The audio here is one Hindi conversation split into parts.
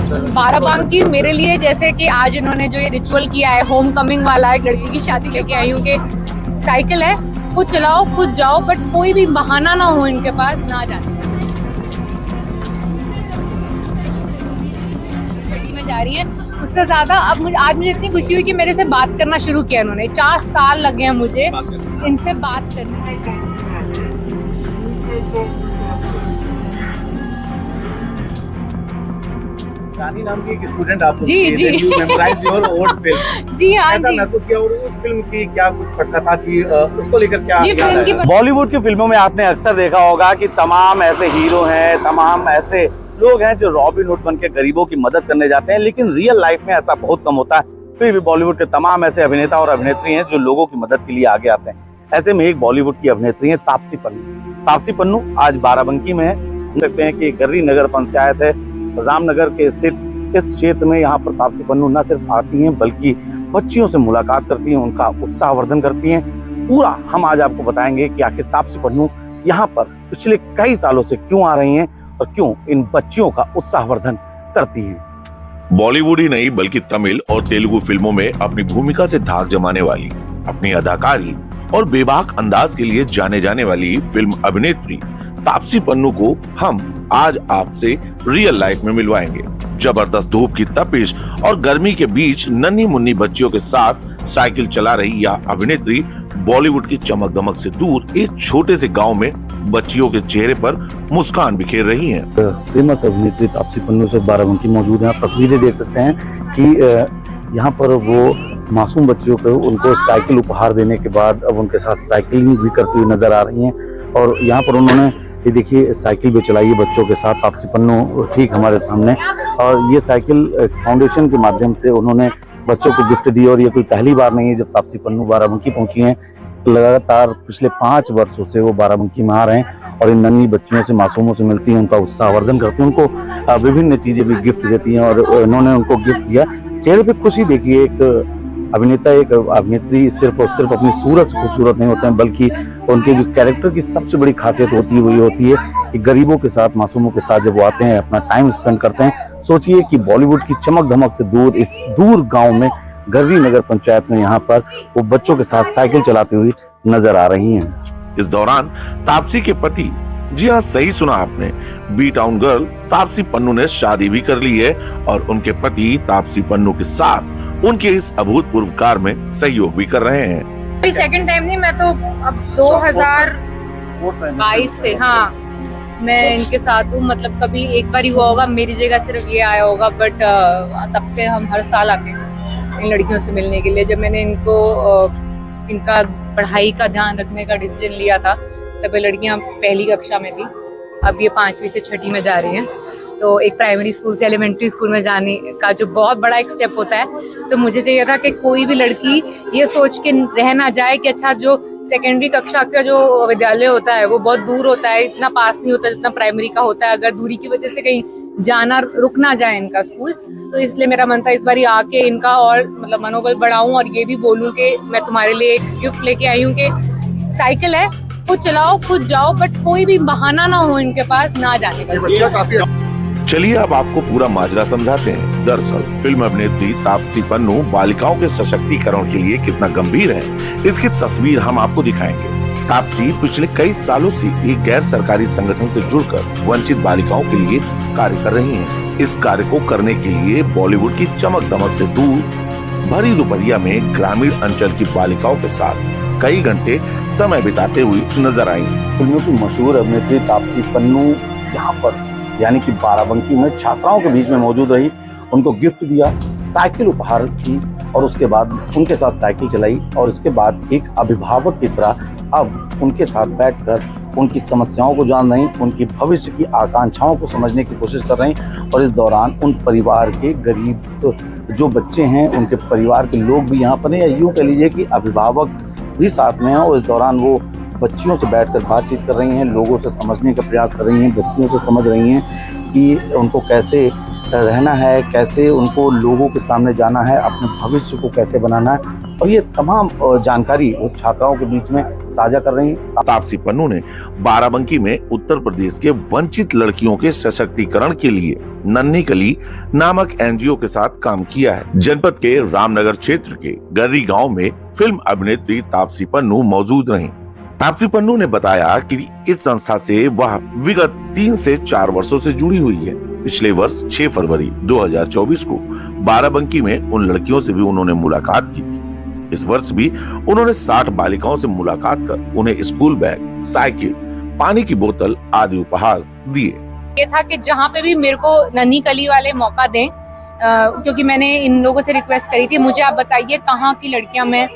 बाराबंकी मेरे लिए जैसे कि आज इन्होंने जो ये रिचुअल किया है, होम कमिंग वाला, एक लड़की की शादी लेके आई हूँ कि साइकिल है, खुद चलाओ खुद जाओ, बट कोई भी बहाना ना हो इनके पास ना जाने का। में जा रही है उससे ज्यादा अब आज मुझे इतनी खुशी हुई कि मेरे से बात करना शुरू किया इन्होंने। 4 साल लगे हैं मुझे इनसे बात करने में। रानी नाम की एक स्टूडेंट आप जी जी जी हाँ ऐसा जी। महसूस किया और उस फिल्म की क्या कुछ कथा थी, उसको लेकर क्या जी, फिल्म की बॉलीवुड की फिल्मों में आपने अक्सर देखा होगा कि तमाम ऐसे हीरो हैं, तमाम ऐसे लोग हैं जो रॉबिन हुड बन के गरीबों की मदद करने जाते हैं, लेकिन रियल लाइफ में ऐसा बहुत कम होता है। फिर भी बॉलीवुड के तमाम ऐसे अभिनेता और अभिनेत्री हैं जो लोगों की मदद के लिए आगे आते हैं। ऐसे में एक बॉलीवुड की अभिनेत्री है तापसी पन्नू। तापसी पन्नू आज बाराबंकी में है। देख सकते हैं कि गर्री नगर पंचायत है, रामनगर के स्थित इस क्षेत्र में। यहाँ पर तापसी पन्नू न सिर्फ आती हैं बल्कि बच्चियों से मुलाकात करती हैं, उनका उत्साहवर्धन करती हैं। पूरा हम आज आपको बताएंगे कि आखिर तापसी पन्नू यहाँ पर पिछले कई सालों से क्यों आ रही हैं और क्यों इन बच्चियों का उत्साहवर्धन करती हैं। बॉलीवुड ही नहीं बल्कि तमिल और तेलुगु फिल्मों में अपनी भूमिका से धाक जमाने वाली, अपनी अदाकारी और बेबाक अंदाज के लिए जाने जाने वाली फिल्म अभिनेत्री तापसी पन्नू को हम आज आपसे रियल लाइफ में मिलवाएंगे। जबरदस्त धूप की तपिश और गर्मी के बीच नन्ही मुन्नी बच्चियों के साथ साइकिल चला रही यह अभिनेत्री बॉलीवुड की चमक दमक से दूर एक छोटे से गांव में बच्चियों के चेहरे पर मुस्कान बिखेर रही हैं। फेमस अभिनेत्री तापसी पन्नू से बाराबंकी मौजूद हैं। आप तस्वीरें देख सकते हैं कि यहाँ पर वो मासूम बच्चियों को उनको साइकिल उपहार देने के बाद अब उनके साथ साइकिलिंग भी करती हुई नजर आ रही हैं। और यहाँ पर उन्होंने ये देखिए साइकिल भी चलाई है बच्चों के साथ, तापसी पन्नू ठीक हमारे सामने। और ये साइकिल फाउंडेशन के माध्यम से उन्होंने बच्चों को गिफ्ट दी। और ये कोई पहली बार नहीं है जब तापसी पन्नू बाराबंकी पहुंची हैं। लगातार पिछले 5 वर्षों से वो बाराबंकी में आ रहे हैं और इन नन्ही बच्चियों से, मासूमों से मिलती हैं, उनका उत्साहवर्धन करती हैं, उनको विभिन्न चीजें भी गिफ्ट देती हैं। और इन्होंने उनको गिफ्ट दिया, चेहरे पे खुशी देखिए। एक अभिनेता, एक अभिनेत्री सिर्फ और सिर्फ अपनी सूरत से खूबसूरत नहीं होते हैं, बल्कि उनके जो कैरेक्टर की सबसे बड़ी खासियत होती है वही होती है कि गरीबों के साथ, मासूमों के साथ जब वो आते हैं, अपना टाइम स्पेंड करते हैं। सोचिए कि बॉलीवुड की चमक धमक से दूर इस दूर गांव में, गर्री नगर पंचायत में, यहाँ पर वो बच्चों के साथ साइकिल चलाती हुई नजर आ रही हैं। इस दौरान तापसी के पति, जी हाँ सही सुना आपने, B town girl Taapsee Pannu ने शादी भी कर ली है और उनके पति तापसी पन्नू के साथ उनके इस अभूतपूर्व कार्य में सहयोग भी कर रहे हैं। सेकंड टाइम नहीं, मैं तो अब 2022 से हाँ मैं इनके साथ हूँ। मतलब कभी एक बार ही हुआ होगा, मेरी जगह सिर्फ ये आया होगा, बट तब से हम हर साल आते हैं इन लड़कियों से मिलने के लिए। जब मैंने इनको इनका पढ़ाई का ध्यान रखने का डिसीजन लिया था तब ये लड़कियां पहली कक्षा में थी, अब ये 5वीं से 6ठी में जा रही हैं। तो एक प्राइमरी स्कूल से एलिमेंट्री स्कूल में जाने का जो बहुत बड़ा एक स्टेप होता है, तो मुझे चाहिए था कि कोई भी लड़की ये सोच के रह ना जाए कि अच्छा जो सेकेंडरी कक्षा का जो विद्यालय होता है वो बहुत दूर होता है, इतना पास नहीं होता जितना प्राइमरी का होता है, अगर दूरी की वजह से कहीं जाना रुक ना जाए इनका स्कूल। तो इसलिए मेरा मन था इस बार आके इनका और मतलब मनोबल बढ़ाऊं और ये भी बोलूं कि मैं तुम्हारे लिए एक गिफ्ट लेके आई हूँ कि साइकिल है, खुद चलाओ खुद जाओ, बट कोई भी बहाना ना हो इनके पास ना जाने का। चलिए अब आपको पूरा माजरा समझाते हैं। दरअसल फिल्म अभिनेत्री तापसी पन्नू बालिकाओं के सशक्तिकरण के लिए कितना गंभीर है, इसकी तस्वीर हम आपको दिखाएंगे। तापसी पिछले कई सालों से एक गैर सरकारी संगठन से जुड़कर वंचित बालिकाओं के लिए कार्य कर रही हैं। इस कार्य को करने के लिए बॉलीवुड की चमक दमक से दूर भरी दोपहरिया में ग्रामीण अंचल की बालिकाओं के साथ कई घंटे समय बिताते हुए नजर आई। फिल्मों की मशहूर अभिनेत्री तापसी पन्नू यहाँ पर यानी कि बाराबंकी में छात्राओं के बीच में मौजूद रही, उनको गिफ्ट दिया, साइकिल उपहार की और उसके बाद उनके साथ साइकिल चलाई। और उसके बाद एक अभिभावक की तरह अब उनके साथ बैठकर उनकी समस्याओं को जान रही, उनकी भविष्य की आकांक्षाओं को समझने की कोशिश कर रही। और इस दौरान उन परिवार के गरीब जो बच्चे हैं, उनके परिवार के लोग भी यहाँ पर हैं, या यूँ कह लीजिए कि अभिभावक भी साथ में हैं। और इस दौरान वो बच्चियों से बैठकर बातचीत कर रही हैं, लोगों से समझने का प्रयास कर रही हैं, बच्चियों से समझ रही हैं कि उनको कैसे रहना है, कैसे उनको लोगों के सामने जाना है, अपने भविष्य को कैसे बनाना है। और ये तमाम जानकारी वो छात्राओं के बीच में साझा कर रही हैं। तापसी पन्नू ने बाराबंकी में उत्तर प्रदेश के वंचित लड़कियों के सशक्तिकरण के लिए नन्ही कली नामक एनजीओ के साथ काम किया है। जनपद के रामनगर क्षेत्र के गर्री गांव में फिल्म अभिनेत्री तापसी पन्नू मौजूद रहीं। तापसी पन्नू ने बताया कि इस संस्था से वह विगत 3 से 4 वर्षों से जुड़ी हुई है। पिछले वर्ष 6 फरवरी 2024 को बाराबंकी में उन लड़कियों से भी उन्होंने मुलाकात की थी। इस वर्ष भी उन्होंने 60 बालिकाओं से मुलाकात कर उन्हें स्कूल बैग, साइकिल, पानी की बोतल आदि उपहार दिए। ये था कि जहाँ पे भी मेरे को नन्ही कली वाले मौका दें, क्योंकि मैंने इन लोगों से रिक्वेस्ट करी थी मुझे आप बताइए कहाँ की लड़कियां मैं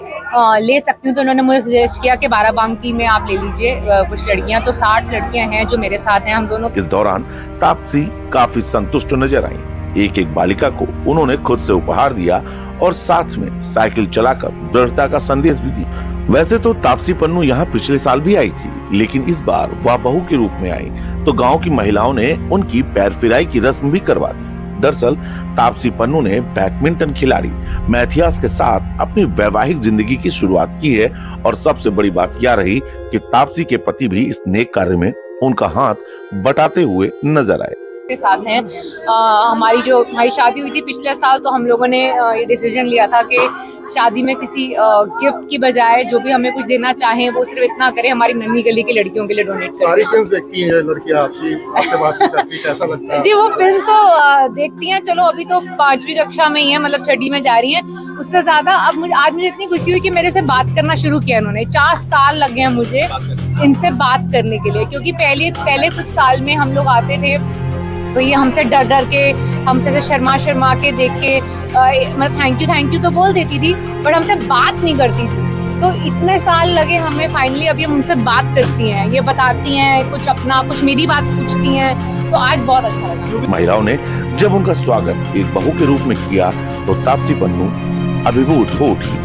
ले सकती हूँ, तो उन्होंने मुझे सजेस्ट किया कि बाराबंकी में आप ले लीजिए कुछ लड़कियां। तो 60 लड़कियां हैं जो मेरे साथ हैं, हम दोनों। इस दौरान तापसी काफी संतुष्ट नजर आई। एक एक बालिका को उन्होंने खुद से उपहार दिया और साथ में साइकिल चलाकर दृढ़ता का संदेश भी दिया। वैसे तो तापसी पन्नू यहाँ पिछले साल भी आई थी, लेकिन इस बार वह बहू के रूप में आई तो गांव की महिलाओं ने उनकी पैर फिराई की रस्म भी करवा दी। दरअसल तापसी पन्नू ने बैडमिंटन खिलाड़ी मैथियास के साथ अपनी वैवाहिक जिंदगी की शुरुआत की है और सबसे बड़ी बात यह रही कि तापसी के पति भी इस नेक कार्य में उनका हाथ बटाते हुए नजर आए। के साथ हैं। हमारी शादी हुई थी पिछले साल, तो हम लोगों ने ये डिसीजन लिया था कि शादी में किसी गिफ्ट की बजाय जो भी हमें कुछ देना चाहें वो सिर्फ इतना करें हमारी नन्ही गली के लड़कियों के लिए डोनेट करें। सारी फिल्म देखती हैं लड़कियां आपकी, आपसे बात करती हैं, कैसा लगता है? जी वो फिल्म तो देखती हैं, चलो अभी तो 5वीं कक्षा में ही है, मतलब 6वीं में जा रही हैं। उससे ज्यादा अब आज मुझे इतनी खुशी हुई कि मेरे से बात करना शुरू किया इन्होंने। 4 साल लग गए हैं मुझे इनसे बात करने के लिए, क्योंकि पहले कुछ साल में हम लोग आते थे तो ये हमसे डर के, हमसे शर्मा के देख के मतलब थैंक यू तो बोल देती थी, पर हमसे बात नहीं करती थी। तो इतने साल लगे हमें, फाइनली अभी हम उनसे बात करती हैं, ये बताती हैं कुछ अपना, कुछ मेरी बात पूछती हैं, तो आज बहुत अच्छा लगा। महिलाओं ने जब उनका स्वागत एक बहू के रूप में किया तो तापसी पन्नू अभिभूत हो उठी।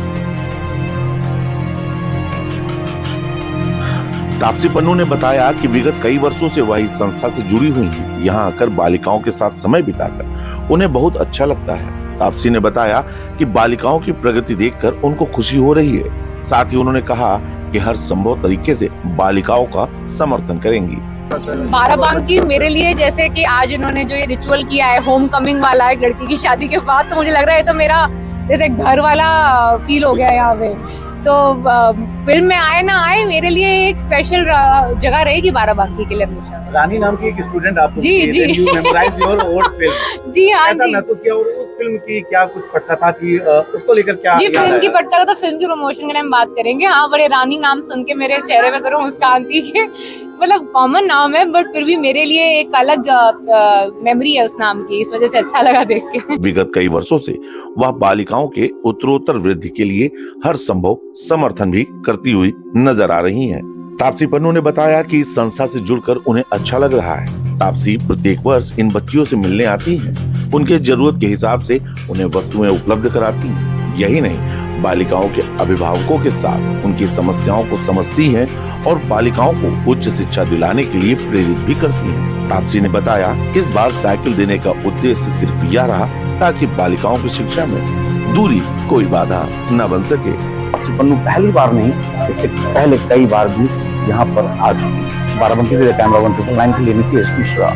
तापसी पन्नू ने बताया कि विगत कई वर्षों से वह इस संस्था से जुड़ी हुई हैं। यहाँ आकर बालिकाओं के साथ समय बिताकर उन्हें बहुत अच्छा लगता है। तापसी ने बताया कि बालिकाओं की प्रगति देखकर उनको खुशी हो रही है। साथ ही उन्होंने कहा कि हर संभव तरीके से बालिकाओं का समर्थन करेंगी। बाराबंकी मेरे लिए जैसे कि आज इन्होंने जो ये रिचुअल किया है होम कमिंग वाला, एक लड़की की शादी के बाद, तो मुझे लग रहा है तो मेरा जैसे घर वाला फील हो गया यहाँ पे। तो फिल्म में आए ना आए, मेरे लिए एक स्पेशल जगह रहेगी बाराबंकी के लिए हमेशा। रानी नाम की एक स्टूडेंट आपको जी। Memorise your old film. जी हाँ ऐसा जी। महसूस किया, और उस फिल्म की क्या कुछ पटकथा थी, उसको लेकर क्या जी याद फिल्म की आया? पटकथा तो फिल्म की प्रमोशन के टाइम बात करेंगे। हाँ, बड़े रानी नाम सुन के मेरे चेहरे पे जरूर मुस्कान थी कि मतलब कॉमन नाम है, बट फिर भी मेरे लिए एक अलग मेमोरी है उस नाम की, इस वजह से अच्छा लगा देख के। विगत कई वर्षों से वह बालिकाओं के उत्तरोत्तर वृद्धि के लिए हर संभव समर्थन भी करती हुई नजर आ रही हैं। तापसी पन्नू ने बताया कि इस संस्था से जुड़कर उन्हें अच्छा लग रहा है। तापसी प्रत्येक वर्ष इन बच्चियों से मिलने आती हैं, उनके जरूरत के हिसाब से उन्हें वस्तुएं उपलब्ध कराती हैं। यही नहीं, बालिकाओं के अभिभावकों के साथ उनकी समस्याओं को समझती हैं और बालिकाओं को उच्च शिक्षा दिलाने के लिए प्रेरित भी करती हैं। तापसी ने बताया इस बार साइकिल देने का उद्देश्य सिर्फ यह रहा ताकि बालिकाओं की शिक्षा में दूरी कोई बाधा न बन सके। तापसी पन्नू पहली बार नहीं, इससे पहले कई बार भी यहाँ पर आ चुकी है। बाराबंकी से कैमरा 1 के लिए नीतीश मिश्रा।